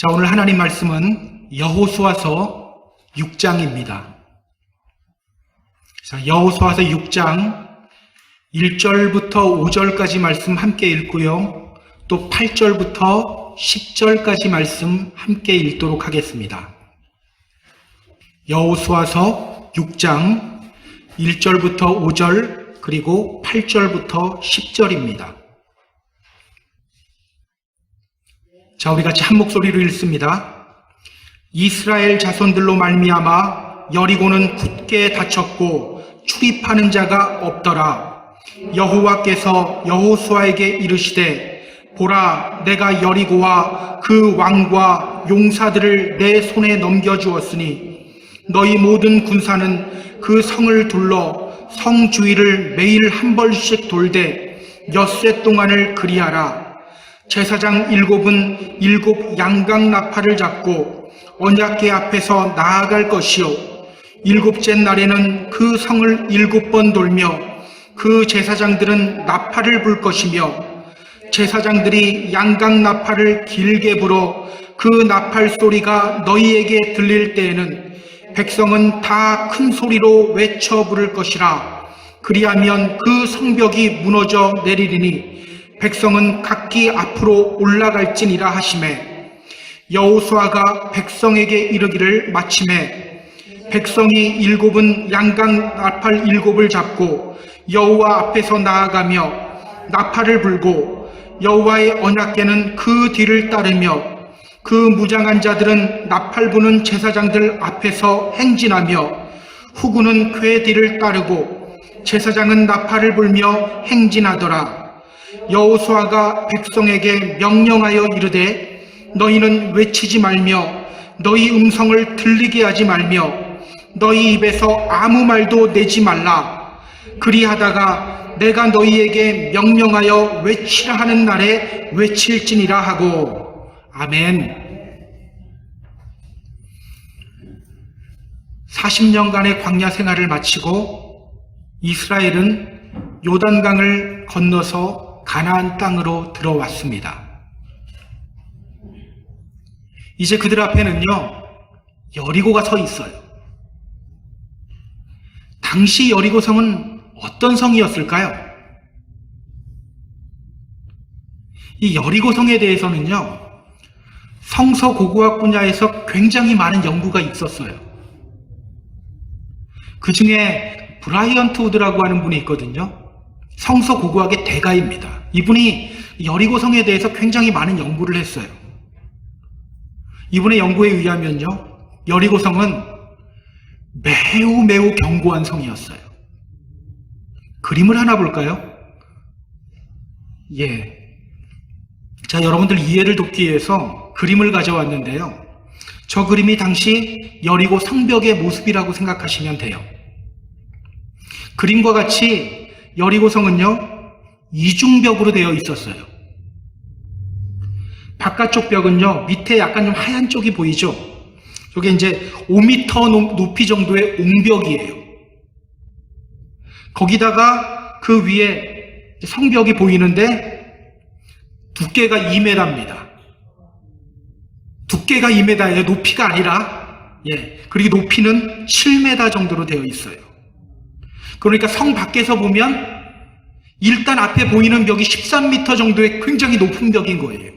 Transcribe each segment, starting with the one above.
자, 오늘 하나님 말씀은 여호수아서 6장입니다. 자, 여호수아서 6장 1절부터 5절까지 말씀 함께 읽고요. 또 8절부터 10절까지 말씀 함께 읽도록 하겠습니다. 여호수아서 6장 1절부터 5절 그리고 8절부터 10절입니다. 자, 우리 같이 한 목소리로 읽습니다. 이스라엘 자손들로 말미암아 여리고는 굳게 닫혔고 출입하는 자가 없더라. 여호와께서 여호수아에게 이르시되 보라, 내가 여리고와 그 왕과 용사들을 내 손에 넘겨주었으니 너희 모든 군사는 그 성을 둘러 성 주위를 매일 한 벌씩 돌되 엿새 동안을 그리하라. 제사장 7은 7 양각 나팔을 잡고 언약궤 앞에서 나아갈 것이요 7째 날에는 그 성을 7번 돌며 그 제사장들은 나팔을 불 것이며 제사장들이 양각 나팔을 길게 불어 그 나팔 소리가 너희에게 들릴 때에는 백성은 다 큰 소리로 외쳐 부를 것이라. 그리하면 그 성벽이 무너져 내리리니 백성은 각기 앞으로 올라갈지니라 하시매 여호수아가 백성에게 이르기를 마치매 백성이 7은 양각 나팔 7을 잡고 여호와 앞에서 나아가며 나팔을 불고 여호와의 언약궤는 그 뒤를 따르며 그 무장한 자들은 나팔 부는 제사장들 앞에서 행진하며 후군은 궤 뒤를 따르고 제사장은 나팔을 불며 행진하더라. 여호수아가 백성에게 명령하여 이르되 너희는 외치지 말며 너희 음성을 들리게 하지 말며 너희 입에서 아무 말도 내지 말라. 그리하다가 내가 너희에게 명령하여 외치라 하는 날에 외칠지니라 하고. 아멘. 40년간의 광야 생활을 마치고 이스라엘은 요단강을 건너서 가나안 땅으로 들어왔습니다. 이제 그들 앞에는요, 여리고가 서 있어요. 당시 여리고성은 어떤 성이었을까요? 이 여리고성에 대해서는요, 성서 고고학 분야에서 굉장히 많은 연구가 있었어요. 그 중에 브라이언트 우드라고 하는 분이 있거든요. 성서 고고학의 대가입니다. 이분이 여리고성에 대해서 굉장히 많은 연구를 했어요. 이분의 연구에 의하면요, 여리고성은 매우 견고한 성이었어요. 그림을 하나 볼까요? 예. 자, 여러분들 이해를 돕기 위해서 그림을 가져왔는데요. 저 그림이 당시 여리고 성벽의 모습이라고 생각하시면 돼요. 그림과 같이 여리고성은요, 이중벽으로 되어 있었어요. 바깥쪽 벽은요, 밑에 약간 좀 하얀 쪽이 보이죠? 저게 이제 5m 높이 정도의 옹벽이에요. 거기다가 그 위에 성벽이 보이는데 두께가 2m입니다. 두께가 2m예요. 높이가 아니라. 예. 그리고 높이는 7m 정도로 되어 있어요. 그러니까 성 밖에서 보면 일단 앞에 보이는 벽이 13m 정도의 굉장히 높은 벽인 거예요.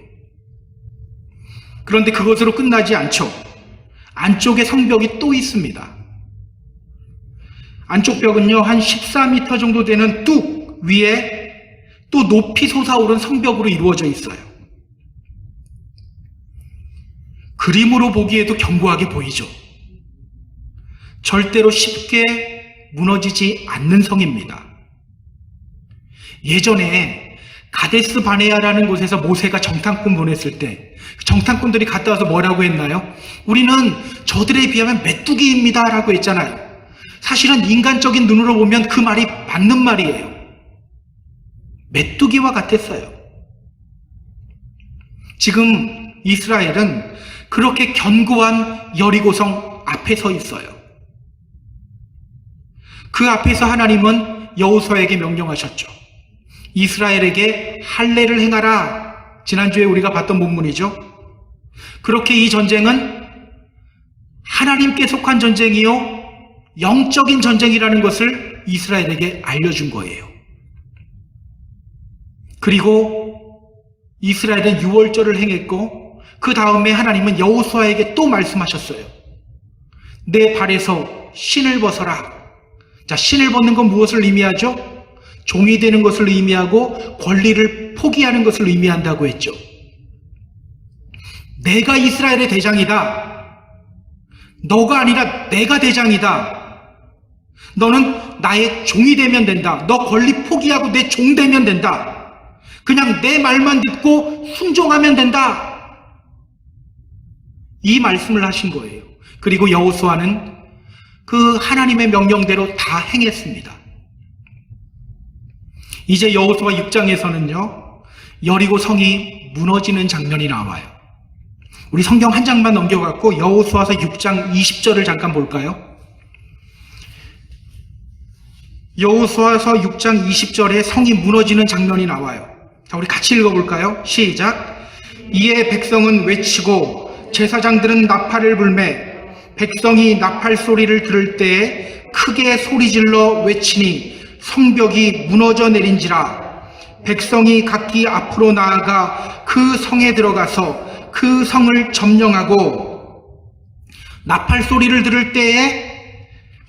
그런데 그것으로 끝나지 않죠. 안쪽에 성벽이 또 있습니다. 안쪽 벽은요, 한 14m 정도 되는 뚝 위에 또 높이 솟아오른 성벽으로 이루어져 있어요. 그림으로 보기에도 견고하게 보이죠. 절대로 쉽게 무너지지 않는 성입니다. 예전에 가데스 바네아라는 곳에서 모세가 정탐꾼 보냈을 때 정탐꾼들이 갔다 와서 뭐라고 했나요? 우리는 저들에 비하면 메뚜기입니다 라고 했잖아요. 사실은 인간적인 눈으로 보면 그 말이 맞는 말이에요. 메뚜기와 같았어요. 지금 이스라엘은 그렇게 견고한 여리고성 앞에 서 있어요. 그 앞에서 하나님은 여호수아에게 명령하셨죠. 이스라엘에게 할례를 행하라. 지난주에 우리가 봤던 본문이죠. 그렇게 이 전쟁은 하나님께 속한 전쟁이요, 영적인 전쟁이라는 것을 이스라엘에게 알려준 거예요. 그리고 이스라엘은 유월절을 행했고, 그 다음에 하나님은 여호수아에게 또 말씀하셨어요. 내 발에서 신을 벗어라. 자, 신을 벗는 건 무엇을 의미하죠? 종이 되는 것을 의미하고 권리를 포기하는 것을 의미한다고 했죠. 내가 이스라엘의 대장이다. 너가 아니라 내가 대장이다. 너는 나의 종이 되면 된다. 너 권리 포기하고 내 종 되면 된다. 그냥 내 말만 듣고 순종하면 된다. 이 말씀을 하신 거예요. 그리고 여호수아는 그 하나님의 명령대로 다 행했습니다. 이제 여호수아 6장에서는요, 여리고 성이 무너지는 장면이 나와요. 우리 성경 한 장만 넘겨갖고 여호수아서 6장 20절을 잠깐 볼까요? 여호수아서 6장 20절에 성이 무너지는 장면이 나와요. 자, 우리 같이 읽어볼까요? 시작. 이에 백성은 외치고 제사장들은 나팔을 불매 백성이 나팔 소리를 들을 때에 크게 소리질러 외치니 성벽이 무너져 내린지라. 백성이 각기 앞으로 나아가 그 성에 들어가서 그 성을 점령하고 나팔 소리를 들을 때에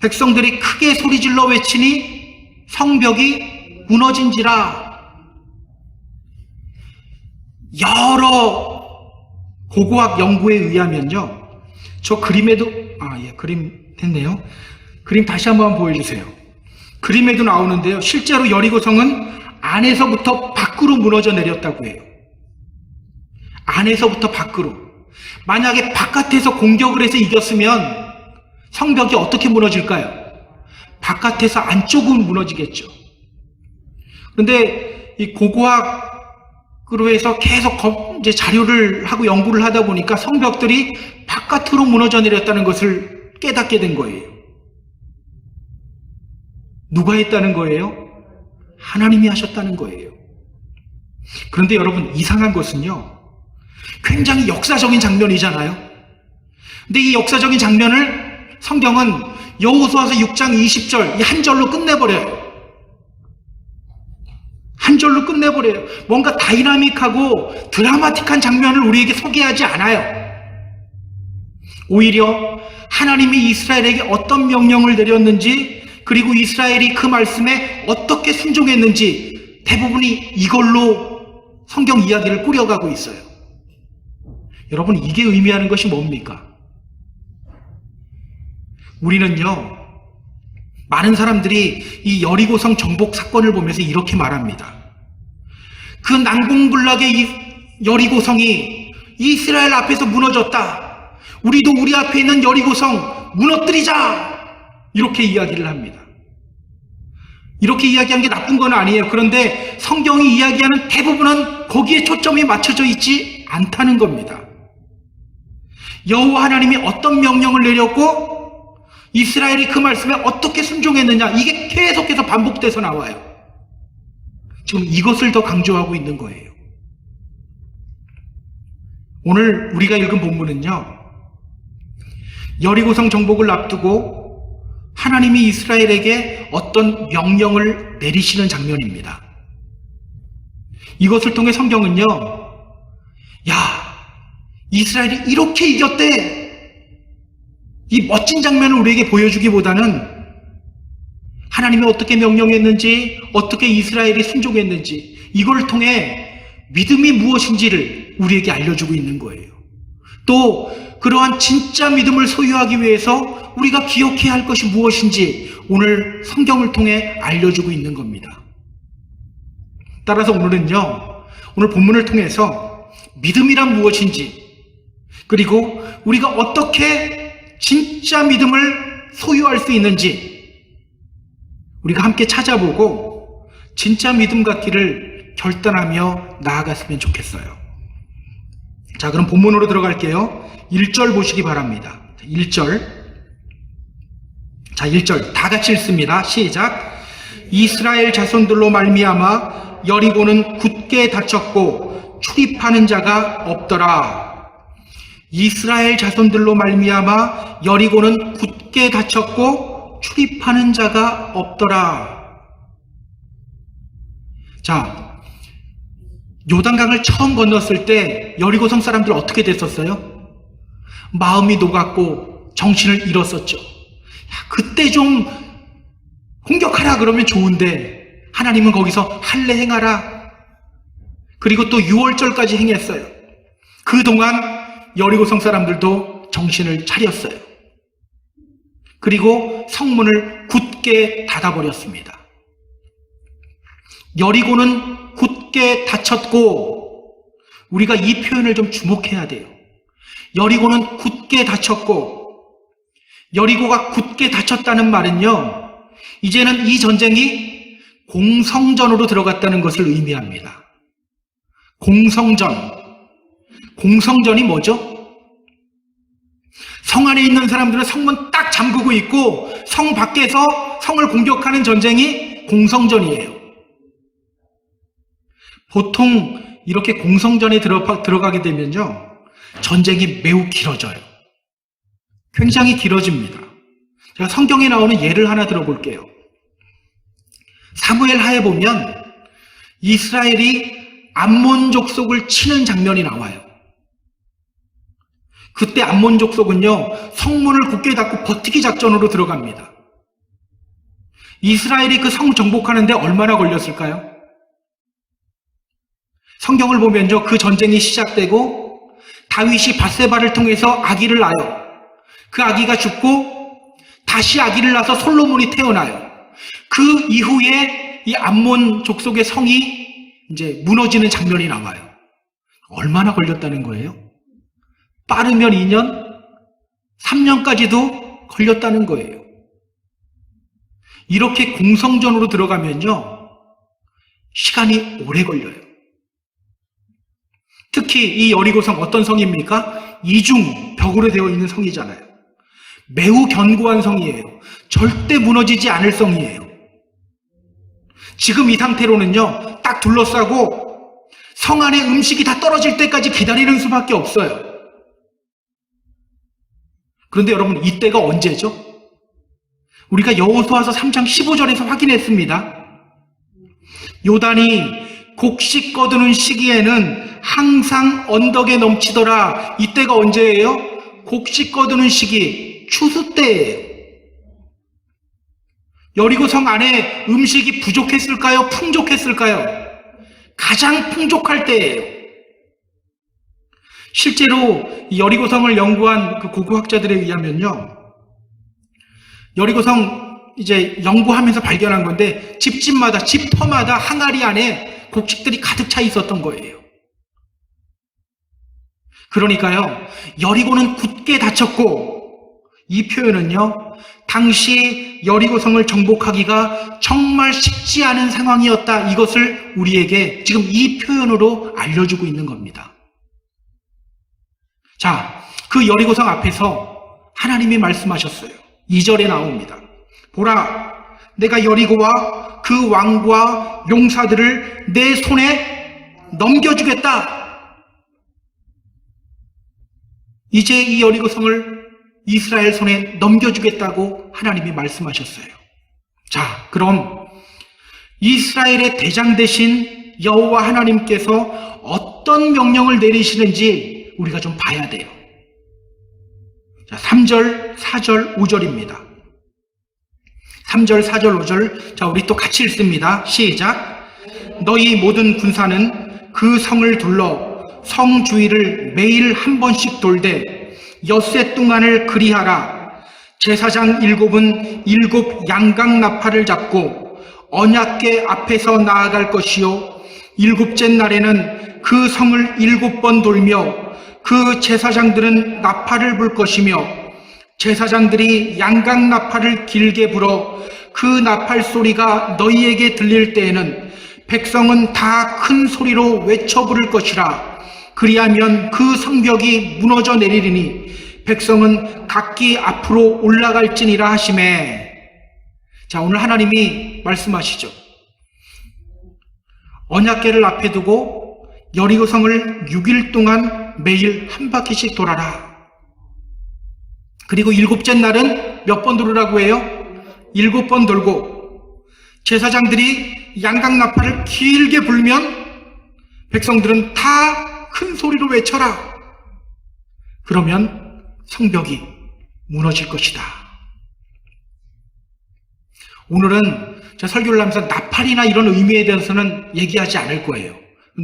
백성들이 크게 소리질러 외치니 성벽이 무너진지라. 여러 고고학 연구에 의하면요, 저 그림에도 그림 됐네요. 그림 다시 한번 보여주세요. 그림에도 나오는데요, 실제로 여리고성은 안에서부터 밖으로 무너져 내렸다고 해요. 안에서부터 밖으로. 만약에 바깥에서 공격을 해서 이겼으면 성벽이 어떻게 무너질까요? 바깥에서 안쪽으로 무너지겠죠. 그런데 이 고고학으로 해서 계속 이제 자료를 하고 연구를 하다 보니까 성벽들이 바깥으로 무너져 내렸다는 것을 깨닫게 된 거예요. 누가 했다는 거예요? 하나님이 하셨다는 거예요. 그런데 여러분, 이상한 것은요, 굉장히 역사적인 장면이잖아요. 근데 이 역사적인 장면을 성경은 여호수아서 6장 20절 이 한 절로 끝내버려요. 한 절로 끝내버려요. 뭔가 다이나믹하고 드라마틱한 장면을 우리에게 소개하지 않아요. 오히려 하나님이 이스라엘에게 어떤 명령을 내렸는지, 그리고 이스라엘이 그 말씀에 어떻게 순종했는지 대부분이 이걸로 성경 이야기를 꾸려가고 있어요. 여러분, 이게 의미하는 것이 뭡니까? 우리는요, 많은 사람들이 이 여리고성 정복 사건을 보면서 이렇게 말합니다. 그 난공불락의 이 여리고성이 이스라엘 앞에서 무너졌다. 우리도 우리 앞에 있는 여리고성 무너뜨리자. 이렇게 이야기를 합니다. 이렇게 이야기한 게 나쁜 건 아니에요. 그런데 성경이 이야기하는 대부분은 거기에 초점이 맞춰져 있지 않다는 겁니다. 여호와 하나님이 어떤 명령을 내렸고 이스라엘이 그 말씀에 어떻게 순종했느냐, 이게 계속해서 반복돼서 나와요. 지금 이것을 더 강조하고 있는 거예요. 오늘 우리가 읽은 본문은요, 여리고성 정복을 앞두고 하나님이 이스라엘에게 어떤 명령을 내리시는 장면입니다. 이것을 통해 성경은요, 야, 이스라엘이 이렇게 이겼대, 이 멋진 장면을 우리에게 보여주기보다는 하나님이 어떻게 명령했는지, 어떻게 이스라엘이 순종했는지, 이걸 통해 믿음이 무엇인지를 우리에게 알려주고 있는 거예요. 또 그러한 진짜 믿음을 소유하기 위해서 우리가 기억해야 할 것이 무엇인지 오늘 성경을 통해 알려주고 있는 겁니다. 따라서 오늘은요, 오늘 본문을 통해서 믿음이란 무엇인지, 그리고 우리가 어떻게 진짜 믿음을 소유할 수 있는지 우리가 함께 찾아보고 진짜 믿음 갖기를 결단하며 나아갔으면 좋겠어요. 자, 그럼 본문으로 들어갈게요. 1절 보시기 바랍니다. 1절. 자, 1절 다 같이 읽습니다. 시작. 이스라엘 자손들로 말미암아 여리고는 굳게 닫혔고 출입하는 자가 없더라. 이스라엘 자손들로 말미암아 여리고는 굳게 닫혔고 출입하는 자가 없더라. 자, 요단강을 처음 건넜을 때 여리고성 사람들 어떻게 됐었어요? 마음이 녹았고 정신을 잃었었죠. 그때 좀 공격하라 그러면 좋은데 하나님은 거기서 할례 행하라. 그리고 또 6월절까지 행했어요. 그동안 여리고성 사람들도 정신을 차렸어요. 그리고 성문을 굳게 닫아버렸습니다. 여리고는 굳게 닫혔고, 우리가 이 표현을 좀 주목해야 돼요. 여리고는 굳게 닫혔고, 여리고가 굳게 닫혔다는 말은요, 이제는 이 전쟁이 공성전으로 들어갔다는 것을 의미합니다. 공성전이 뭐죠? 성 안에 있는 사람들은 성문 딱 잠그고 있고 성 밖에서 성을 공격하는 전쟁이 공성전이에요. 보통 이렇게 공성전에 들어가게 되면요, 전쟁이 매우 길어져요. 굉장히 길어집니다. 제가 성경에 나오는 예를 하나 들어볼게요. 사무엘 하에 보면 이스라엘이 암몬 족속을 치는 장면이 나와요. 그때 암몬 족속은요, 성문을 굳게 닫고 버티기 작전으로 들어갑니다. 이스라엘이 그 성 정복하는데 얼마나 걸렸을까요? 성경을 보면요, 그 전쟁이 시작되고 다윗이 밧세바를 통해서 아기를 낳아요. 그 아기가 죽고 다시 아기를 낳아서 솔로몬이 태어나요. 그 이후에 이 암몬 족속의 성이 이제 무너지는 장면이 나와요. 얼마나 걸렸다는 거예요? 빠르면 2년, 3년까지도 걸렸다는 거예요. 이렇게 공성전으로 들어가면요, 시간이 오래 걸려요. 특히 이 여리고성 어떤 성입니까? 이중 벽으로 되어 있는 성이잖아요. 매우 견고한 성이에요. 절대 무너지지 않을 성이에요. 지금 이 상태로는요, 딱 둘러싸고 성 안에 음식이 다 떨어질 때까지 기다리는 수밖에 없어요. 그런데 여러분, 이때가 언제죠? 우리가 여호수아서 3장 15절에서 확인했습니다. 요단이 곡식 거두는 시기에는 항상 언덕에 넘치더라. 이때가 언제예요? 곡식 거두는 시기, 추수 때예요. 여리고성 안에 음식이 부족했을까요? 풍족했을까요? 가장 풍족할 때예요. 실제로 여리고성을 연구한 그 고고학자들에 의하면요, 여리고성 이제 연구하면서 발견한 건데 집집마다, 집터마다 항아리 안에 곡식들이 가득 차 있었던 거예요. 그러니까요, 여리고는 굳게 닫혔고, 이 표현은요, 당시 여리고성을 정복하기가 정말 쉽지 않은 상황이었다, 이것을 우리에게 지금 이 표현으로 알려주고 있는 겁니다. 자, 그 여리고성 앞에서 하나님이 말씀하셨어요. 2절에 나옵니다. 보라, 내가 여리고와 그 왕과 용사들을 내 손에 넘겨주겠다. 이제 이 여리고성을 이스라엘 손에 넘겨주겠다고 하나님이 말씀하셨어요. 자, 그럼 이스라엘의 대장 되신 여호와 하나님께서 어떤 명령을 내리시는지 우리가 좀 봐야 돼요. 자, 3절, 4절, 5절입니다. 3절, 4절, 5절. 자, 우리 또 같이 읽습니다. 시작. 너희 모든 군사는 그 성을 둘러 성 주위를 매일 한 번씩 돌되 엿새 동안을 그리하라. 제사장 7은 7 양각 나팔을 잡고 언약궤 앞에서 나아갈 것이요 7째 날에는 그 성을 7번 돌며 그 제사장들은 나팔을 불 것이며 제사장들이 양각 나팔을 길게 불어 그 나팔 소리가 너희에게 들릴 때에는 백성은 다 큰 소리로 외쳐 부를 것이라. 그리하면 그 성벽이 무너져 내리리니 백성은 각기 앞으로 올라갈지니라 하시매. 자, 오늘 하나님이 말씀하시죠. 언약궤를 앞에 두고 여리고성을 6일 동안 매일 한 바퀴씩 돌아라. 그리고 일곱째 날은 몇 번 돌으라고 해요? 7번 돌고, 제사장들이 양각나팔을 길게 불면 백성들은 다 큰 소리로 외쳐라. 그러면 성벽이 무너질 것이다. 오늘은 제가 설교를 하면서 나팔이나 이런 의미에 대해서는 얘기하지 않을 거예요.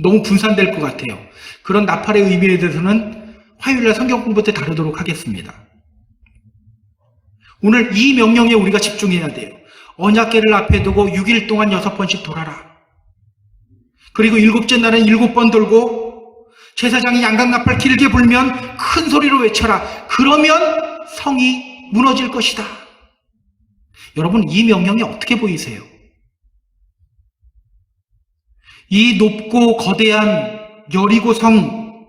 너무 분산될 것 같아요. 그런 나팔의 의미에 대해서는 화요일날 성경 공부 때 다루도록 하겠습니다. 오늘 이 명령에 우리가 집중해야 돼요. 언약궤를 앞에 두고 6일 동안 6번씩 돌아라. 그리고 7째 날은 7번 돌고, 제사장이 양각나팔 길게 불면 큰 소리로 외쳐라. 그러면 성이 무너질 것이다. 여러분, 이 명령이 어떻게 보이세요? 이 높고 거대한 여리고성,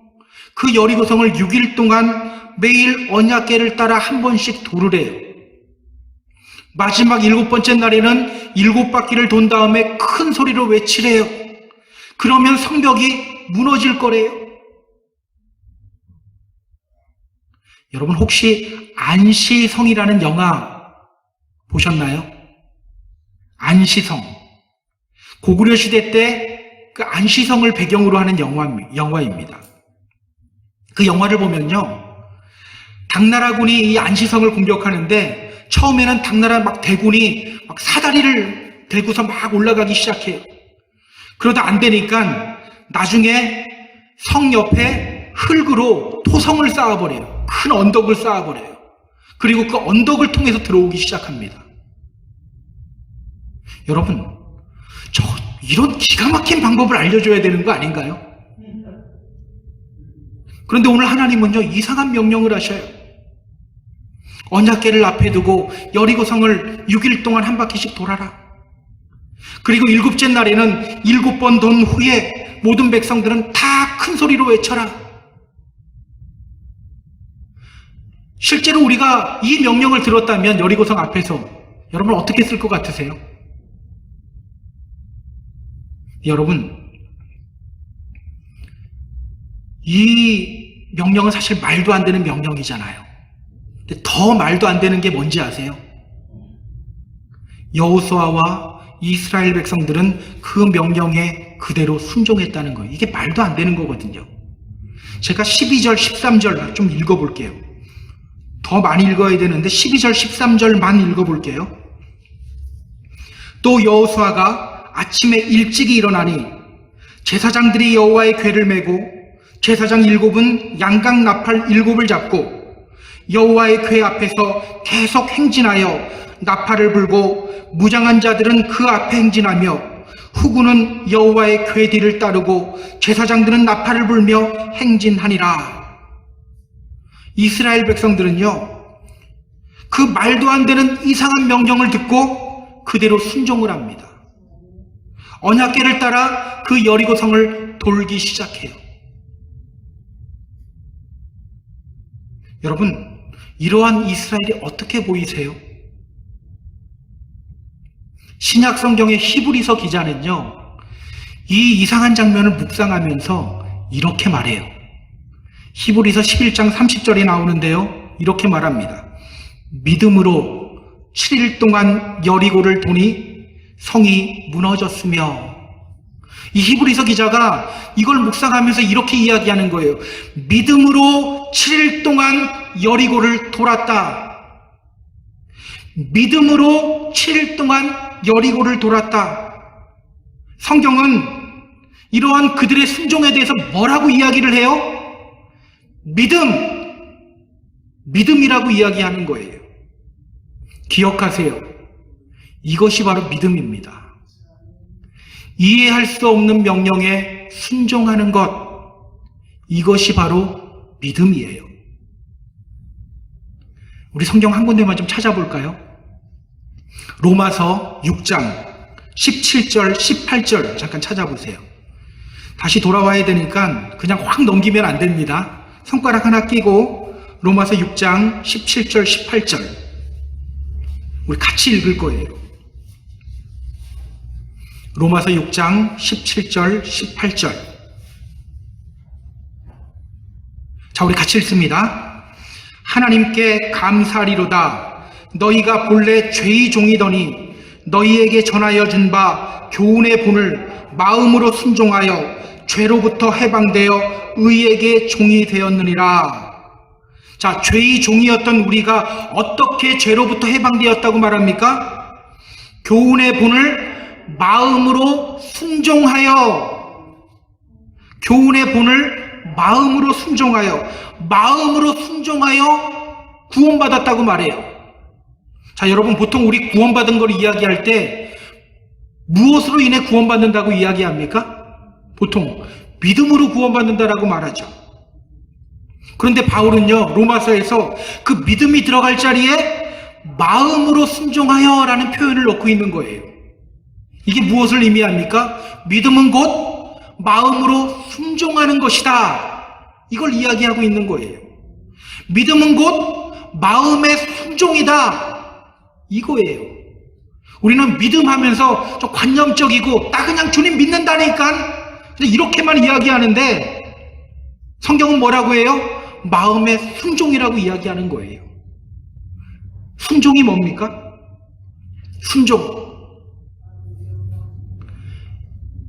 그 여리고성을 6일 동안 매일 언약궤를 따라 한 번씩 도르래요. 마지막 7번째 날에는 7바퀴를 돈 다음에 큰 소리로 외치래요. 그러면 성벽이 무너질 거래요. 여러분, 혹시 안시성이라는 영화 보셨나요? 안시성. 고구려 시대 때 그 안시성을 배경으로 하는 영화입니다. 그 영화를 보면요, 당나라군이 이 안시성을 공격하는데 처음에는 당나라 막 대군이 막 사다리를 대고서 막 올라가기 시작해요. 그러다 안 되니까 나중에 성 옆에 흙으로 토성을 쌓아버려요. 큰 언덕을 쌓아버려요. 그리고 그 언덕을 통해서 들어오기 시작합니다. 여러분, 이런 기가 막힌 방법을 알려줘야 되는 거 아닌가요? 그런데 오늘 하나님은요, 이상한 명령을 하셔요. 언약궤를 앞에 두고 여리고성을 6일 동안 한 바퀴씩 돌아라. 그리고 7째 날에는 7번 돈 후에 모든 백성들은 다 큰 소리로 외쳐라. 실제로 우리가 이 명령을 들었다면 여리고성 앞에서 여러분 어떻게 쓸 것 같으세요? 여러분, 이 명령은 사실 말도 안 되는 명령이잖아요. 근데 더 말도 안 되는 게 뭔지 아세요? 여호수아와 이스라엘 백성들은 그 명령에 그대로 순종했다는 거예요. 이게 말도 안 되는 거거든요. 제가 12절, 13절 좀 읽어볼게요. 더 많이 읽어야 되는데 12절, 13절만 읽어볼게요. 또 여호수아가 아침에 일찍이 일어나니 제사장들이 여호와의 궤를 메고 제사장 7은 양각 나팔 7을 잡고 여호와의 궤 앞에서 계속 행진하여 나팔을 불고 무장한 자들은 그 앞에 행진하며 후군은 여호와의 궤 뒤를 따르고 제사장들은 나팔을 불며 행진하니라. 이스라엘 백성들은요, 그 말도 안 되는 이상한 명령을 듣고 그대로 순종을 합니다. 언약궤를 따라 그 여리고성을 돌기 시작해요. 여러분, 이러한 이스라엘이 어떻게 보이세요? 신약 성경의 히브리서 기자는요, 이 이상한 장면을 묵상하면서 이렇게 말해요. 히브리서 11장 30절에 나오는데요, 이렇게 말합니다. 믿음으로 7일 동안 여리고를 도니 성이 무너졌으며. 이 히브리서 기자가 이걸 묵상하면서 이렇게 이야기하는 거예요. 믿음으로 7일 동안 여리고를 돌았다. 믿음으로 7일 동안 여리고를 돌았다. 성경은 이러한 그들의 순종에 대해서 뭐라고 이야기를 해요? 믿음이라고 이야기하는 거예요. 기억하세요. 이것이 바로 믿음입니다. 이해할 수 없는 명령에 순종하는 것, 이것이 바로 믿음이에요. 우리 성경 한 군데만 좀 찾아볼까요? 로마서 6장 17절, 18절 잠깐 찾아보세요. 다시 돌아와야 되니까 그냥 확 넘기면 안 됩니다. 손가락 하나 끼고 로마서 6장 17절, 18절 우리 같이 읽을 거예요. 로마서 6장 17절, 18절 자, 우리 같이 읽습니다. 하나님께 감사리로다. 너희가 본래 죄의 종이더니 너희에게 전하여 준 바 교훈의 본을 마음으로 순종하여 죄로부터 해방되어 의에게 종이 되었느니라. 자, 죄의 종이었던 우리가 어떻게 죄로부터 해방되었다고 말합니까? 교훈의 본을 마음으로 순종하여, 교훈의 본을 마음으로 순종하여 구원받았다고 말해요. 자, 여러분, 보통 우리 구원받은 걸 이야기할 때 무엇으로 인해 구원받는다고 이야기합니까? 보통 믿음으로 구원받는다라고 말하죠. 그런데 바울은요, 로마서에서 그 믿음이 들어갈 자리에 마음으로 순종하여 라는 표현을 넣고 있는 거예요. 이게 무엇을 의미합니까? 믿음은 곧 마음으로 순종하는 것이다. 이걸 이야기하고 있는 거예요. 믿음은 곧 마음의 순종이다. 이거예요. 우리는 믿음하면서 좀 관념적이고 나 그냥 주님 믿는다니까 이렇게만 이야기하는데 성경은 뭐라고 해요? 마음의 순종이라고 이야기하는 거예요. 순종이 뭡니까? 순종.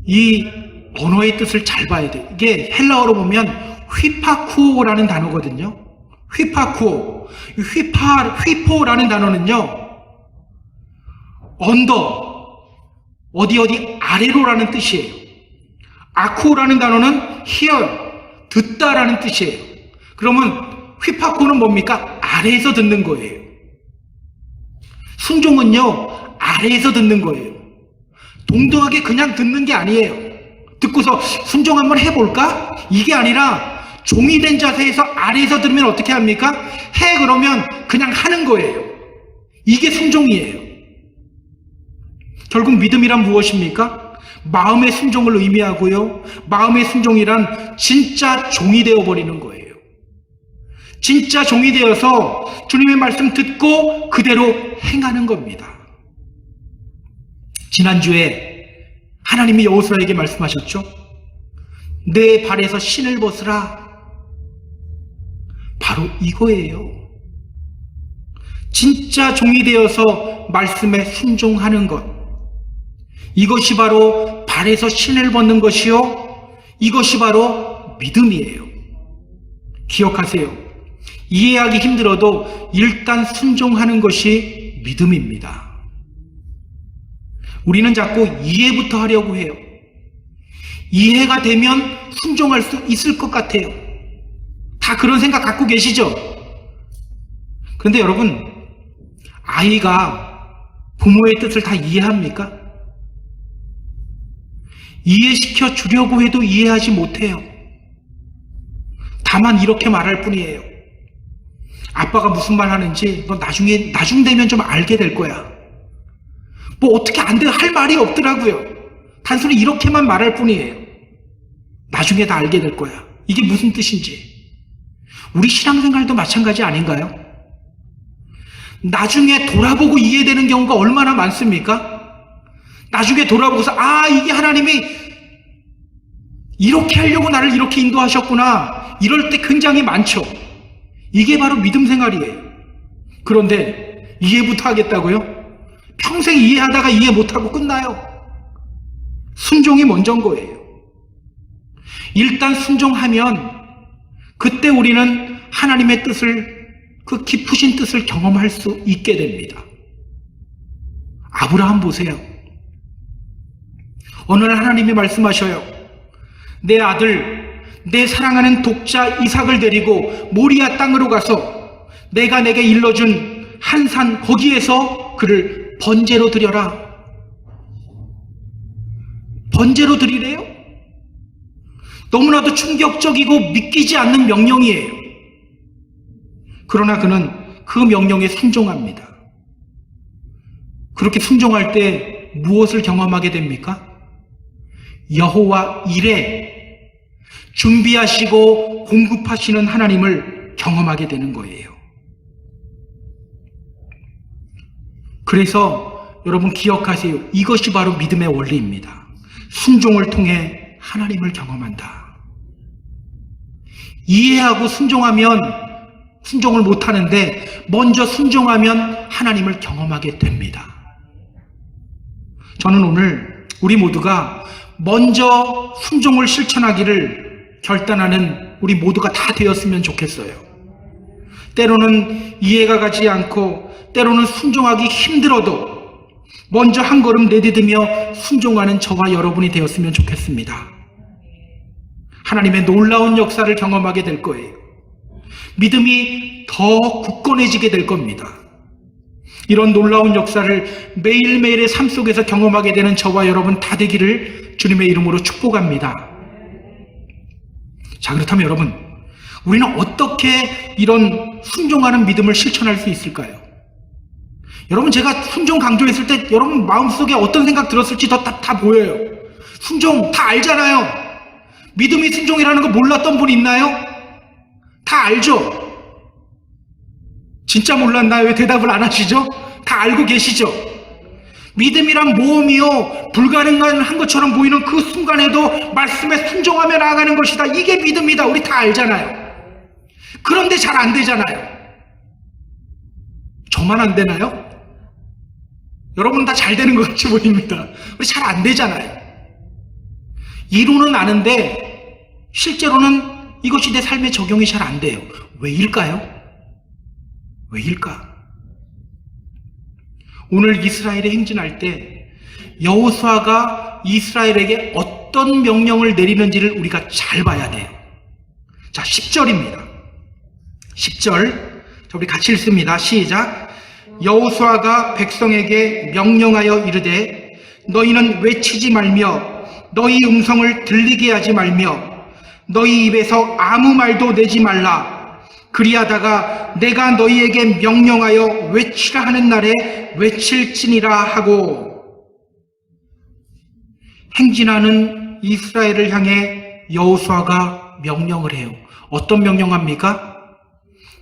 이 언어의 뜻을 잘 봐야 돼요. 이게 헬라어로 보면 휘파쿠오라는 단어거든요. 휘파쿠오. 휘포라는 단어는요, 언더, 어디 아래로라는 뜻이에요. 아쿠라는 단어는 hear, 듣다라는 뜻이에요. 그러면 휘파코는 뭡니까? 아래에서 듣는 거예요. 순종은요, 아래에서 듣는 거예요. 동등하게 그냥 듣는 게 아니에요. 듣고서 순종 한번 해볼까? 이게 아니라 종이 된 자세에서 아래에서 들으면 어떻게 합니까? 해 그러면 그냥 하는 거예요. 이게 순종이에요. 결국 믿음이란 무엇입니까? 마음의 순종을 의미하고요. 마음의 순종이란 진짜 종이 되어버리는 거예요. 진짜 종이 되어서 주님의 말씀 듣고 그대로 행하는 겁니다. 지난주에 하나님이 여호수아에게 말씀하셨죠? 내 발에서 신을 벗으라. 바로 이거예요. 진짜 종이 되어서 말씀에 순종하는 것. 이것이 바로 발에서 신을 벗는 것이요, 이것이 바로 믿음이에요. 기억하세요. 이해하기 힘들어도 일단 순종하는 것이 믿음입니다. 우리는 자꾸 이해부터 하려고 해요. 이해가 되면 순종할 수 있을 것 같아요. 다 그런 생각 갖고 계시죠? 그런데 여러분, 아이가 부모의 뜻을 다 이해합니까? 이해시켜 주려고 해도 이해하지 못해요. 다만 이렇게 말할 뿐이에요. 아빠가 무슨 말 하는지 너 나중 되면 좀 알게 될 거야. 뭐 어떻게 안 돼, 할 말이 없더라고요. 단순히 이렇게만 말할 뿐이에요. 나중에 다 알게 될 거야. 이게 무슨 뜻인지. 우리 신앙생활도 마찬가지 아닌가요? 나중에 돌아보고 이해되는 경우가 얼마나 많습니까? 나중에 돌아보고서 이게 하나님이 이렇게 하려고 나를 이렇게 인도하셨구나, 이럴 때 굉장히 많죠. 이게 바로 믿음 생활이에요. 그런데 이해부터 하겠다고요? 평생 이해하다가 이해 못하고 끝나요. 순종이 먼저인 거예요. 일단 순종하면 그때 우리는 하나님의 뜻을, 그 깊으신 뜻을 경험할 수 있게 됩니다. 아브라함 보세요. 어느 날 하나님이 말씀하셔요. 내 아들, 내 사랑하는 독자 이삭을 데리고 모리아 땅으로 가서 내가 내게 일러준 한 산 거기에서 그를 번제로 드려라. 번제로 드리래요? 너무나도 충격적이고 믿기지 않는 명령이에요. 그러나 그는 그 명령에 순종합니다. 그렇게 순종할 때 무엇을 경험하게 됩니까? 여호와 이레, 준비하시고 공급하시는 하나님을 경험하게 되는 거예요. 그래서 여러분 기억하세요. 이것이 바로 믿음의 원리입니다. 순종을 통해 하나님을 경험한다. 이해하고 순종을 못하는데 먼저 순종하면 하나님을 경험하게 됩니다. 저는 오늘 우리 모두가 먼저 순종을 실천하기를 결단하는 우리 모두가 다 되었으면 좋겠어요. 때로는 이해가 가지 않고 때로는 순종하기 힘들어도 먼저 한 걸음 내디디며 순종하는 저와 여러분이 되었으면 좋겠습니다. 하나님의 놀라운 역사를 경험하게 될 거예요. 믿음이 더 굳건해지게 될 겁니다. 이런 놀라운 역사를 매일매일의 삶 속에서 경험하게 되는 저와 여러분 다 되기를 주님의 이름으로 축복합니다. 자, 그렇다면 여러분, 우리는 어떻게 이런 순종하는 믿음을 실천할 수 있을까요? 여러분, 제가 순종 강조했을 때 여러분 마음속에 어떤 생각 들었을지 다 보여요. 순종 다 알잖아요. 믿음이 순종이라는 거 몰랐던 분 있나요? 다 알죠? 진짜 몰랐나요? 왜 대답을 안 하시죠? 다 알고 계시죠? 믿음이란 모험이요, 불가능한 것처럼 보이는 그 순간에도 말씀에 순종하며 나아가는 것이다. 이게 믿음이다. 우리 다 알잖아요. 그런데 잘 안 되잖아요. 저만 안 되나요? 여러분 다 잘 되는 것 같이 보입니다. 우리 잘 안 되잖아요. 이론은 아는데 실제로는 이것이 내 삶에 적용이 잘 안 돼요. 왜일까요? 왜일까? 오늘 이스라엘에 행진할 때 여호수아가 이스라엘에게 어떤 명령을 내리는지를 우리가 잘 봐야 돼요. 자, 10절입니다. 10절. 자, 우리 같이 읽습니다. 시작. 여호수아가 백성에게 명령하여 이르되 너희는 외치지 말며 너희 음성을 들리게 하지 말며 너희 입에서 아무 말도 내지 말라. 그리하다가 내가 너희에게 명령하여 외치라 하는 날에 외칠지니라 하고. 행진하는 이스라엘을 향해 여호수아가 명령을 해요. 어떤 명령합니까?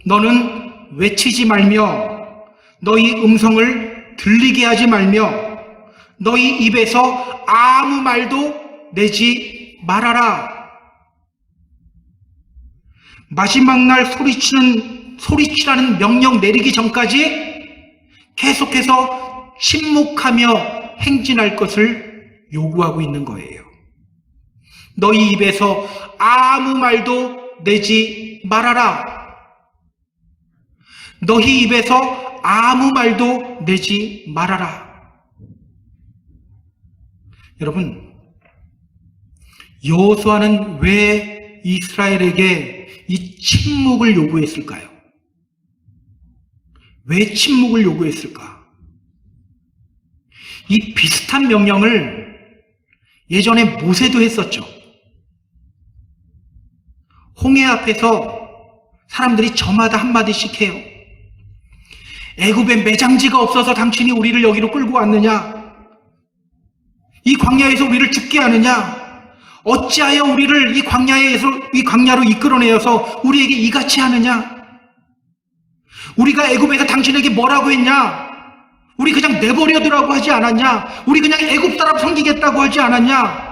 너는 외치지 말며 너희 음성을 들리게 하지 말며 너희 입에서 아무 말도 내지 말아라. 마지막 날 소리치라는 명령 내리기 전까지 계속해서 침묵하며 행진할 것을 요구하고 있는 거예요. 너희 입에서 아무 말도 내지 말아라. 너희 입에서 아무 말도 내지 말아라. 여러분, 여호수아는 왜 이스라엘에게 이 침묵을 요구했을까요? 왜 침묵을 요구했을까? 이 비슷한 명령을 예전에 모세도 했었죠. 홍해 앞에서 사람들이 저마다 한마디씩 해요. 애굽에 매장지가 없어서 당신이 우리를 여기로 끌고 왔느냐? 이 광야에서 우리를 죽게 하느냐? 어찌하여 우리를 이 광야로 이끌어내어서 우리에게 이같이 하느냐? 우리가 애굽에서 당신에게 뭐라고 했냐? 우리 그냥 내버려두라고 하지 않았냐? 우리 그냥 애굽 사람 섬기겠다고 하지 않았냐?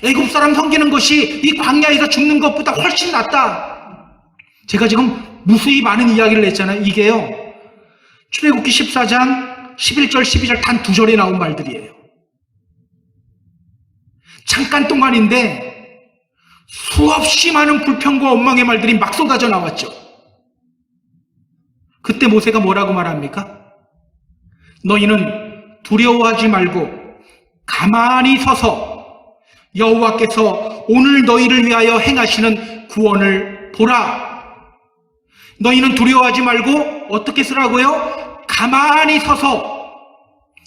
애굽 사람 섬기는 것이 이 광야에서 죽는 것보다 훨씬 낫다. 제가 지금 무수히 많은 이야기를 했잖아요. 이게요, 출애굽기 14장 11절 12절 단 2절에 나온 말들이에요. 잠깐 동안인데 수없이 많은 불평과 원망의 말들이 막 쏟아져 나왔죠. 그때 모세가 뭐라고 말합니까? 너희는 두려워하지 말고 가만히 서서 여호와께서 오늘 너희를 위하여 행하시는 구원을 보라. 너희는 두려워하지 말고 어떻게 쓰라고요? 가만히 서서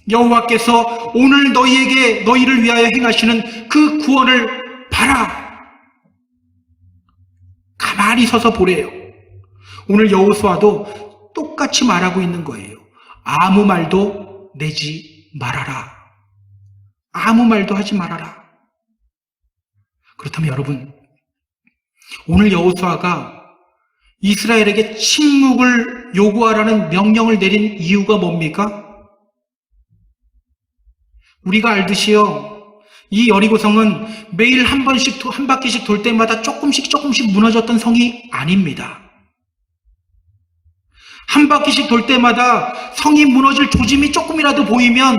여호와께서 오늘 너희를 위하여 행하시는 그 구원을 봐라. 가만히 서서 보래요. 오늘 여호수아도 똑같이 말하고 있는 거예요. 아무 말도 내지 말아라. 아무 말도 하지 말아라. 그렇다면 여러분, 오늘 여호수아가 이스라엘에게 침묵을 요구하라는 명령을 내린 이유가 뭡니까? 우리가 알듯이요, 이 여리고성은 매일 한 바퀴씩 돌 때마다 조금씩 무너졌던 성이 아닙니다. 한 바퀴씩 돌 때마다 성이 무너질 조짐이 조금이라도 보이면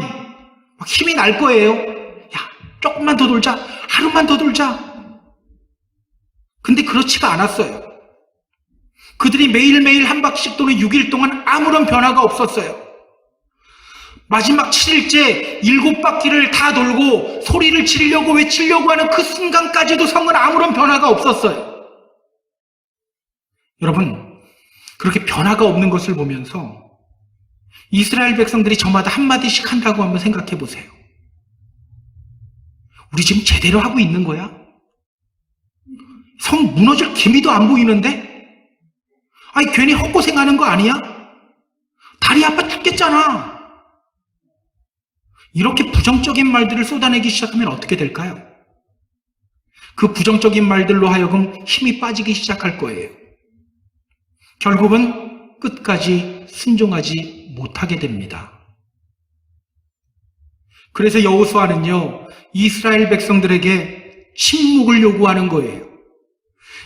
막 힘이 날 거예요. 야, 조금만 더 돌자. 하루만 더 돌자. 근데 그렇지가 않았어요. 그들이 매일매일 한 바퀴씩 도는 6일 동안 아무런 변화가 없었어요. 마지막 7일째 7바퀴를 다 돌고 소리를 지르려고 외치려고 하는 그 순간까지도 성은 아무런 변화가 없었어요. 여러분, 그렇게 변화가 없는 것을 보면서 이스라엘 백성들이 저마다 한마디씩 한다고 한번 생각해 보세요. 우리 지금 제대로 하고 있는 거야? 성 무너질 기미도 안 보이는데? 아니, 괜히 헛고생하는 거 아니야? 다리 아파 죽겠잖아. 이렇게 부정적인 말들을 쏟아내기 시작하면 어떻게 될까요? 그 부정적인 말들로 하여금 힘이 빠지기 시작할 거예요. 결국은 끝까지 순종하지 못하게 됩니다. 그래서 여호수아는요, 이스라엘 백성들에게 침묵을 요구하는 거예요.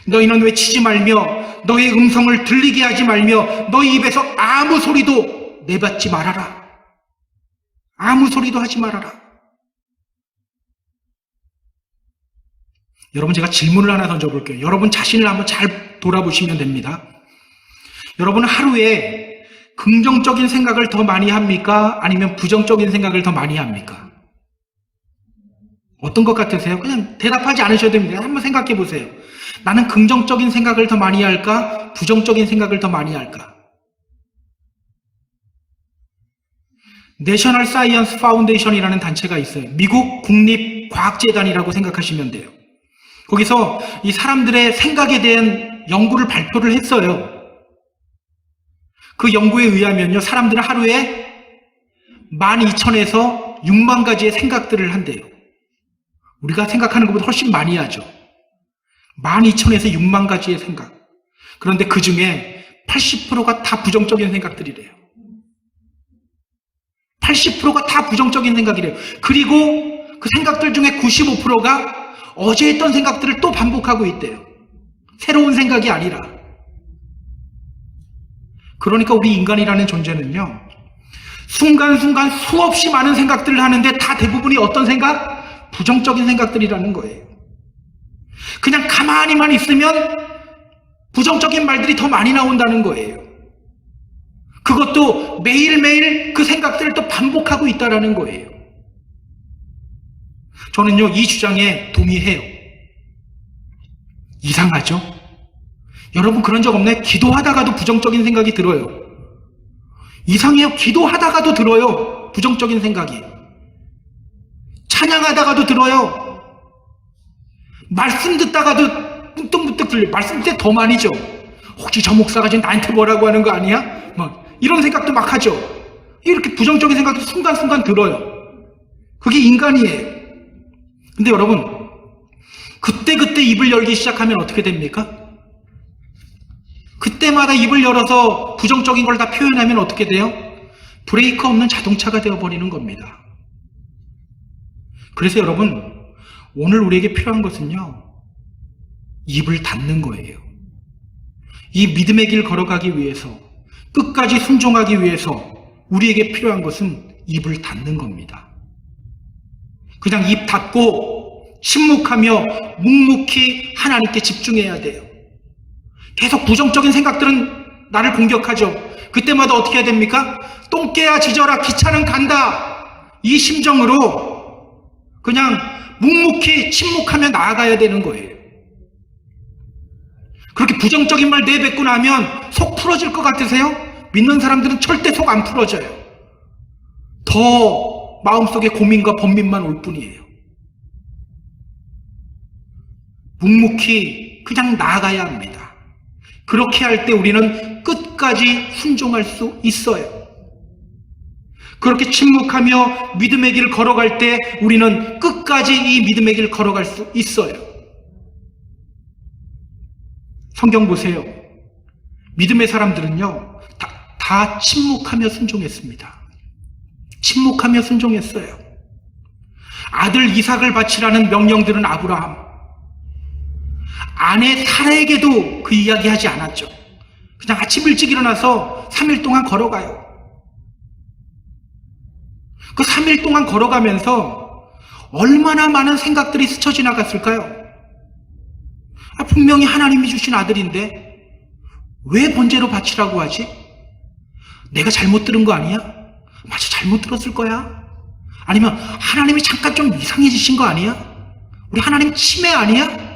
너희는 외치지 말며 너의 음성을 들리게 하지 말며 너희 입에서 아무 소리도 내받지 말아라. 아무 소리도 하지 말아라. 여러분, 제가 질문을 하나 던져볼게요. 여러분 자신을 한번 잘 돌아보시면 됩니다. 여러분 하루에 긍정적인 생각을 더 많이 합니까? 아니면 부정적인 생각을 더 많이 합니까? 어떤 것 같으세요? 그냥 대답하지 않으셔도 됩니다. 한번 생각해 보세요. 나는 긍정적인 생각을 더 많이 할까? 부정적인 생각을 더 많이 할까? 내셔널 사이언스 파운데이션이라는 단체가 있어요. 미국 국립과학재단이라고 생각하시면 돼요. 거기서 이 사람들의 생각에 대한 연구를 발표를 했어요. 그 연구에 의하면요, 사람들은 하루에 12,000에서 6만 가지의 생각들을 한대요. 우리가 생각하는 것보다 훨씬 많이 하죠. 12,000에서 6만 가지의 생각. 그런데 그 중에 80%가 다 부정적인 생각들이래요. 80%가 다 부정적인 생각이래요. 그리고 그 생각들 중에 95%가 어제 했던 생각들을 또 반복하고 있대요. 새로운 생각이 아니라. 그러니까 우리 인간이라는 존재는요, 순간순간 수없이 많은 생각들을 하는데 다 대부분이 어떤 생각? 부정적인 생각들이라는 거예요. 그냥 가만히만 있으면 부정적인 말들이 더 많이 나온다는 거예요. 그것도 매일매일 그 생각들을 또 반복하고 있다는 거예요. 저는요, 이 주장에 동의해요. 이상하죠? 여러분 그런 적 없나요? 기도하다가도 부정적인 생각이 들어요. 이상해요. 기도하다가도 들어요. 부정적인 생각이. 찬양하다가도 들어요. 말씀 듣다가도 문득문득 들려요. 말씀 때 더 많이죠. 혹시 저 목사가 지금 나한테 뭐라고 하는 거 아니야? 막 이런 생각도 막 하죠. 이렇게 부정적인 생각도 순간순간 들어요. 그게 인간이에요. 근데 여러분, 그때 입을 열기 시작하면 어떻게 됩니까? 그때마다 입을 열어서 부정적인 걸 다 표현하면 어떻게 돼요? 브레이크 없는 자동차가 되어버리는 겁니다. 그래서 여러분, 오늘 우리에게 필요한 것은요, 입을 닫는 거예요. 이 믿음의 길 걸어가기 위해서, 끝까지 순종하기 위해서 우리에게 필요한 것은 입을 닫는 겁니다. 그냥 입 닫고 침묵하며 묵묵히 하나님께 집중해야 돼요. 계속 부정적인 생각들은 나를 공격하죠. 그때마다 어떻게 해야 됩니까? 똥개야 짖어라, 기차는 간다. 이 심정으로 그냥 묵묵히 침묵하며 나아가야 되는 거예요. 그렇게 부정적인 말 내뱉고 나면 속 풀어질 것 같으세요? 믿는 사람들은 절대 속 안 풀어져요. 더 마음속에 고민과 번민만 올 뿐이에요. 묵묵히 그냥 나아가야 합니다. 그렇게 할 때 우리는 끝까지 순종할 수 있어요. 그렇게 침묵하며 믿음의 길을 걸어갈 때 우리는 끝까지 이 믿음의 길을 걸어갈 수 있어요. 성경 보세요. 믿음의 사람들은요, 다 침묵하며 순종했습니다. 침묵하며 순종했어요. 아들 이삭을 바치라는 명령 들은 아브라함, 아내 사라에게도 그 이야기 하지 않았죠. 그냥 아침 일찍 일어나서 3일 동안 걸어가요. 그 3일 동안 걸어가면서 얼마나 많은 생각들이 스쳐 지나갔을까요? 분명히 하나님이 주신 아들인데 왜 번제로 바치라고 하지? 내가 잘못 들은 거 아니야? 맞아, 잘못 들었을 거야? 아니면 하나님이 잠깐 좀 이상해지신 거 아니야? 우리 하나님 치매 아니야?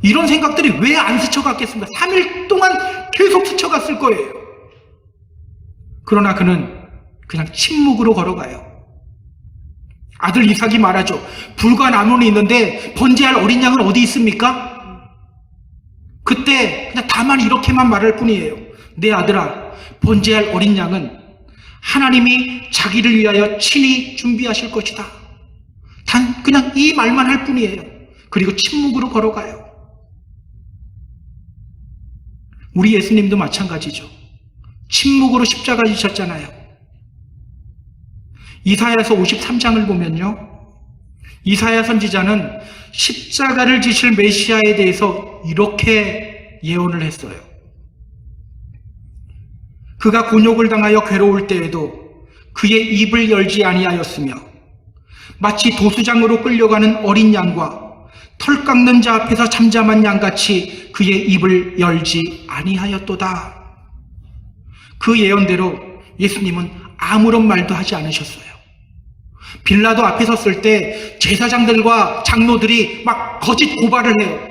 이런 생각들이 왜 안 스쳐갔겠습니까? 3일 동안 계속 스쳐갔을 거예요. 그러나 그는 그냥 침묵으로 걸어가요. 아들 이삭이 말하죠. 불과 나무는 있는데 번제할 어린 양은 어디 있습니까? 그때 그냥 다만 이렇게만 말할 뿐이에요. 내 아들아, 번제할 어린 양은 하나님이 자기를 위하여 친히 준비하실 것이다. 단 그냥 이 말만 할 뿐이에요. 그리고 침묵으로 걸어가요. 우리 예수님도 마찬가지죠. 침묵으로 십자가 지셨잖아요. 이사야서 53장을 보면요, 이사야 선지자는 십자가를 지실 메시아에 대해서 이렇게 예언을 했어요. 그가 곤욕을 당하여 괴로울 때에도 그의 입을 열지 아니하였으며 마치 도수장으로 끌려가는 어린 양과 털 깎는 자 앞에서 잠잠한 양같이 그의 입을 열지 아니하였도다. 그 예언대로 예수님은 아무런 말도 하지 않으셨어요. 빌라도 앞에 섰을 때 제사장들과 장로들이 막 거짓 고발을 해요.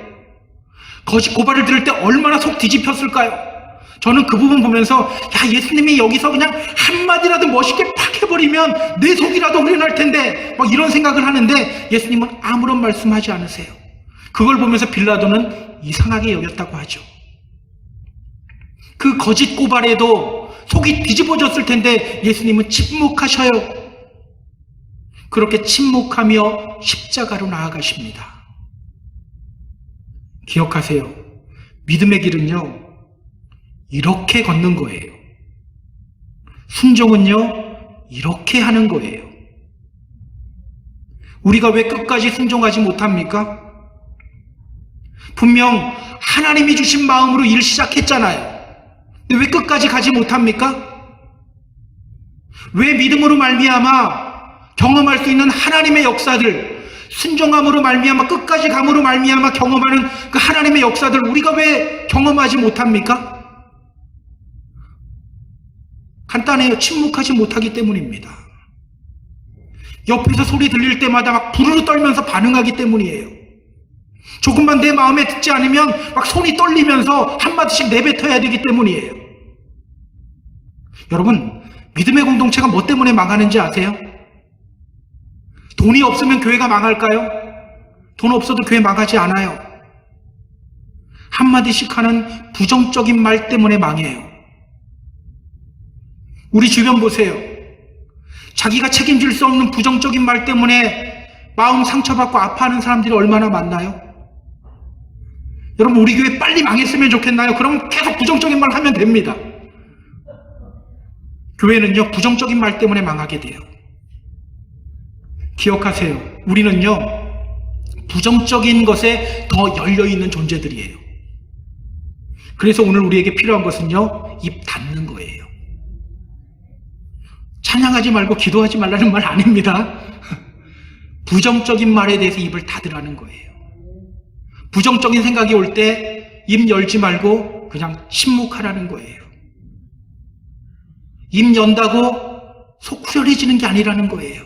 거짓 고발을 들을 때 얼마나 속 뒤집혔을까요? 저는 그 부분 보면서 야, 예수님이 여기서 그냥 한마디라도 멋있게 팍 해버리면 내 속이라도 후련할 텐데 막 이런 생각을 하는데 예수님은 아무런 말씀하지 않으세요. 그걸 보면서 빌라도는 이상하게 여겼다고 하죠. 그 거짓 고발에도 속이 뒤집어졌을 텐데 예수님은 침묵하셔요. 그렇게 침묵하며 십자가로 나아가십니다. 기억하세요. 믿음의 길은요, 이렇게 걷는 거예요. 순종은요, 이렇게 하는 거예요. 우리가 왜 끝까지 순종하지 못합니까? 분명 하나님이 주신 마음으로 일 시작했잖아요. 근데 왜 끝까지 가지 못합니까? 왜 믿음으로 말미암아 경험할 수 있는 하나님의 역사들, 순종함으로 말미암아 끝까지 감으로 말미암아 경험하는 그 하나님의 역사들 우리가 왜 경험하지 못합니까? 간단해요. 침묵하지 못하기 때문입니다. 옆에서 소리 들릴 때마다 막 부르르 떨면서 반응하기 때문이에요. 조금만 내 마음에 듣지 않으면 막 손이 떨리면서 한마디씩 내뱉어야 되기 때문이에요. 여러분, 믿음의 공동체가 뭐 때문에 망하는지 아세요? 돈이 없으면 교회가 망할까요? 돈 없어도 교회 망하지 않아요. 한마디씩 하는 부정적인 말 때문에 망해요. 우리 주변 보세요. 자기가 책임질 수 없는 부정적인 말 때문에 마음 상처받고 아파하는 사람들이 얼마나 많나요? 여러분, 우리 교회 빨리 망했으면 좋겠나요? 그럼 계속 부정적인 말 하면 됩니다. 교회는요, 부정적인 말 때문에 망하게 돼요. 기억하세요. 우리는요, 부정적인 것에 더 열려있는 존재들이에요. 그래서 오늘 우리에게 필요한 것은요, 입 닫는 거예요. 찬양하지 말고 기도하지 말라는 말 아닙니다. 부정적인 말에 대해서 입을 닫으라는 거예요. 부정적인 생각이 올 때 입 열지 말고 그냥 침묵하라는 거예요. 입 연다고 속 후련해지는 게 아니라는 거예요.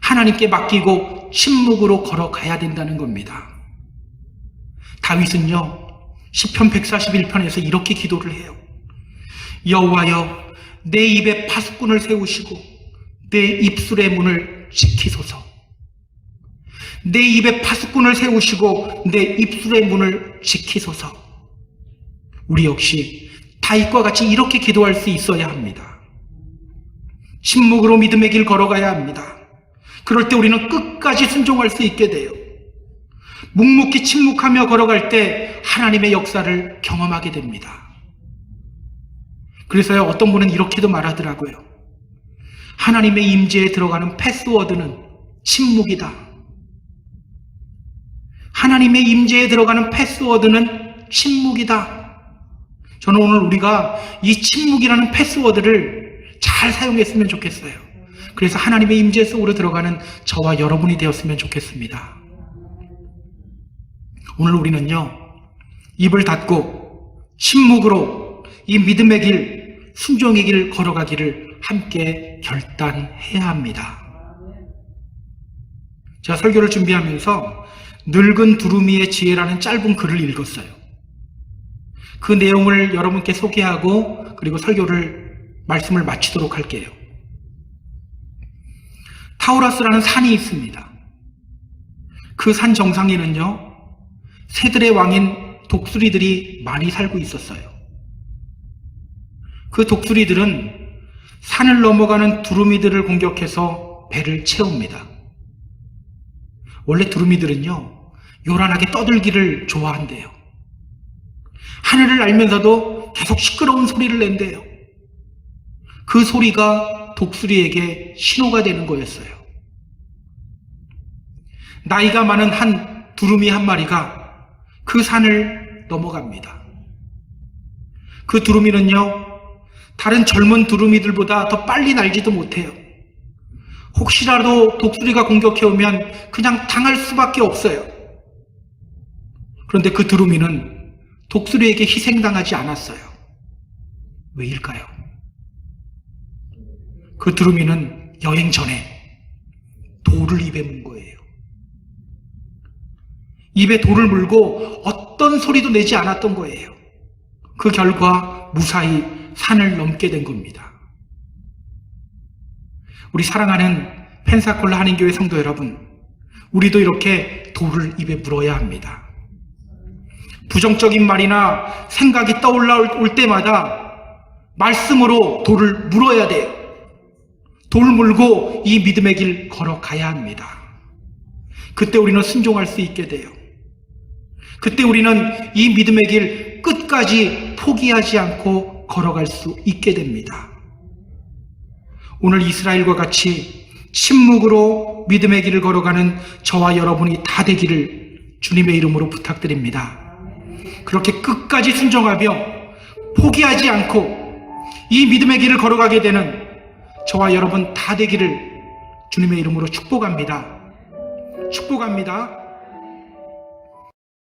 하나님께 맡기고 침묵으로 걸어가야 된다는 겁니다. 다윗은요, 시편 141편에서 이렇게 기도를 해요. 여호와여, 내 입에 파수꾼을 세우시고 내 입술의 문을 지키소서. 내 입에 파수꾼을 세우시고 내 입술의 문을 지키소서. 우리 역시 다윗과 같이 이렇게 기도할 수 있어야 합니다. 침묵으로 믿음의 길 걸어가야 합니다. 그럴 때 우리는 끝까지 순종할 수 있게 돼요. 묵묵히 침묵하며 걸어갈 때 하나님의 역사를 경험하게 됩니다. 그래서요, 어떤 분은 이렇게도 말하더라고요. 하나님의 임재에 들어가는 패스워드는 침묵이다. 하나님의 임재에 들어가는 패스워드는 침묵이다. 저는 오늘 우리가 이 침묵이라는 패스워드를 잘 사용했으면 좋겠어요. 그래서 하나님의 임재 속으로 들어가는 저와 여러분이 되었으면 좋겠습니다. 오늘 우리는요, 입을 닫고 침묵으로 이 믿음의 길, 순종의 길 걸어가기를 함께 결단해야 합니다. 제가 설교를 준비하면서 늙은 두루미의 지혜라는 짧은 글을 읽었어요. 그 내용을 여러분께 소개하고 그리고 말씀을 마치도록 할게요. 타우라스라는 산이 있습니다. 그 산 정상에는요, 새들의 왕인 독수리들이 많이 살고 있었어요. 그 독수리들은 산을 넘어가는 두루미들을 공격해서 배를 채웁니다. 원래 두루미들은요, 요란하게 떠들기를 좋아한대요. 하늘을 날면서도 계속 시끄러운 소리를 낸대요. 그 소리가 독수리에게 신호가 되는 거였어요. 나이가 많은 한 두루미 한 마리가 그 산을 넘어갑니다. 그 두루미는요, 다른 젊은 두루미들보다 더 빨리 날지도 못해요. 혹시라도 독수리가 공격해오면 그냥 당할 수밖에 없어요. 그런데 그 두루미는 독수리에게 희생당하지 않았어요. 왜일까요? 그 두루미는 여행 전에 돌을 입에 문 거예요. 입에 돌을 물고 어떤 소리도 내지 않았던 거예요. 그 결과 무사히 산을 넘게 된 겁니다. 우리 사랑하는 펜사콜라 한인교회 성도 여러분, 우리도 이렇게 돌을 입에 물어야 합니다. 부정적인 말이나 생각이 떠올라올 때마다 말씀으로 돌을 물어야 돼요. 돌 물고 이 믿음의 길 걸어가야 합니다. 그때 우리는 순종할 수 있게 돼요. 그때 우리는 이 믿음의 길 끝까지 포기하지 않고 걸어갈 수 있게 됩니다. 오늘 이스라엘과 같이 침묵으로 믿음의 길을 걸어가는 저와 여러분이 다 되기를 주님의 이름으로 부탁드립니다. 그렇게 끝까지 순종하며 포기하지 않고 이 믿음의 길을 걸어가게 되는 저와 여러분 다 되기를 주님의 이름으로 축복합니다. 축복합니다.